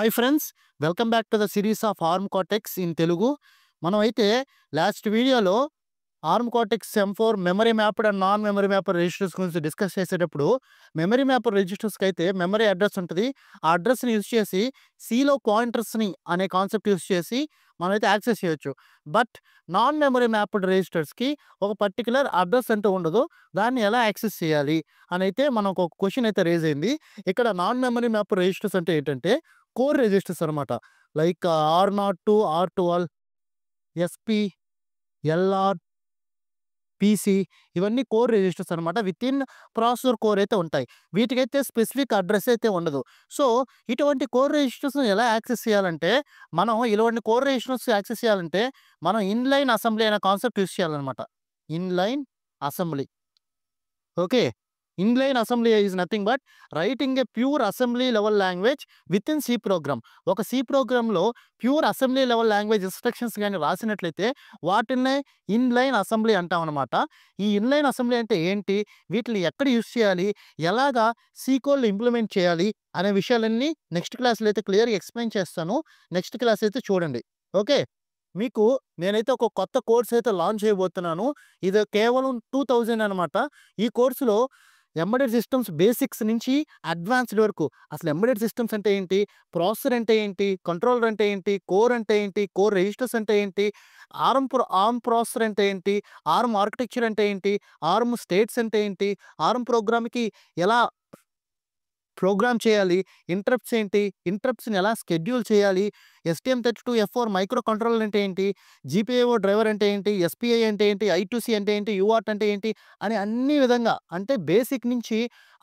Hi friends, welcome back to the series of arm cortex in Telugu. మనమైతే last వీడియోలో arm cortex M4 memory mapped and non memory mapped registers గురించి discuss చేసేటప్పుడు memory mapped రిజిస్టర్స్కి అయితే memory address ఉంటుంది. ఆ అడ్రస్ని use చేసి సిలో పాయింటర్స్ని అనే కాన్సెప్ట్ యూజ్ చేసి మనమైతే యాక్సెస్ చేయొచ్చు. బట్ నాన్ మెమరీ మ్యాప్డ్ రిజిస్టర్స్కి ఒక పర్టికులర్ అడ్రస్ అంటూ ఉండదు. దాన్ని ఎలా యాక్సెస్ చేయాలి అని అయితే మనకు ఒక క్వశ్చన్ అయితే రేజ్ అయింది. ఇక్కడ నాన్ మెమరీ మ్యాప్డ్ రిజిస్టర్స్ అంటే ఏంటంటే కోర్ రిజిస్టర్స్ అనమాట. Like R02, R12, SP, LR, PC ఇవన్నీ కోర్ రిజిస్టర్స్ అనమాట. విత్ ఇన్ ప్రాసెసర్ కోర్ అయితే ఉంటాయి. వీటికైతే స్పెసిఫిక్ అడ్రస్ అయితే ఉండదు. సో ఇటువంటి కోర్ రిజిస్టర్స్ని ఎలా యాక్సెస్ చేయాలంటే ఇటువంటి కోర్ రిజిస్టర్స్ యాక్సెస్ చేయాలంటే మనం ఇన్లైన్ అసెంబ్లీ అనే కాన్సెప్ట్ యూస్ చేయాలన్నమాట. Inline assembly. Okay, inline assembly is nothing but writing a pure assembly level language within C program. ఒక సి ప్రోగ్రామ్లో pure assembly level language instructions కానీ రాసినట్లయితే వాటినే inline assembly అంటాం అనమాట. ఈ ఇన్లైన్ అసెంబ్లీ అంటే ఏంటి, వీటిని ఎక్కడ యూస్ చేయాలి, ఎలాగా సి కోడ్లో ఇంప్లిమెంట్ చేయాలి అనే విషయాలన్నీ నెక్స్ట్ క్లాస్లో అయితే క్లియర్గా ఎక్స్ప్లెయిన్ చేస్తాను. నెక్స్ట్ క్లాస్ అయితే చూడండి. ఓకే, మీకు నేనైతే ఒక కొత్త కోర్స్ అయితే లాంచ్ చేయబోతున్నాను. ఇది కేవలం 2000 అనమాట. ఈ కోర్సులో ఎంబెడెడ్ సిస్టమ్స్ బేసిక్స్ నుంచి అడ్వాన్స్డ్ వరకు, అసలు ఎంబెడెడ్ సిస్టమ్స్ అంటే ఏంటి, ప్రాసెసర్ అంటే ఏంటి, కంట్రోలర్ అంటే ఏంటి, కోర్ అంటే ఏంటి, కోర్ రిజిస్టర్స్ అంటే ఏంటి, ఆర్మ్ ప్రాసెసర్ అంటే ఏంటి, ఆర్మ్ ఆర్కిటెక్చర్ అంటే ఏంటి, ఆర్మ్ స్టేట్స్ అంటే ఏంటి, ఆర్మ్ ప్రోగ్రామ్కి ఎలా ప్రోగ్రామ్ చేయాలి, ఇంటరప్ట్స్ ఏంటి, ఇంటరప్ట్స్ని ఎలా షెడ్యూల్ చేయాలి, STM32F4 మైక్రో కంట్రోలర్ అంటే ఏంటి, GPIO డ్రైవర్ అంటే ఏంటి, SPI అంటే ఏంటి, I2C అంటే ఏంటి, UART అంటే ఏంటి అని అన్ని విధంగా, అంటే బేసిక్ నుంచి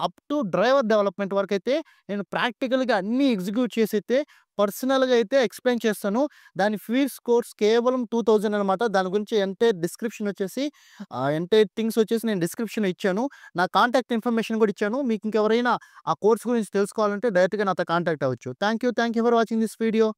అప్ టు డ్రైవర్ డెవలప్మెంట్ వరకు అయితే నేను ప్రాక్టికల్గా అన్నీ ఎగ్జిక్యూట్ చేసి అయితే పర్సనల్గా అయితే ఎక్స్ప్లెయిన్ చేస్తాను. దాని ఫీస్ కోర్స్ కేవలం 2000 అనమాట. దాని గురించి డిస్క్రిప్షన్ వచ్చేసి థింగ్స్ వచ్చేసి నేను డిస్క్రిప్షన్ ఇచ్చాను. నా కాంటాక్ట్ ఇన్ఫర్మేషన్ కూడా ఇచ్చాను. మీకు ఇంకెవరైనా ఆ కోర్స్ గురించి తెలుసుకోవాలంటే డైరెక్ట్గా నాతో కాంటాక్ట్ అవ్వచ్చు. Thank you for watching this video.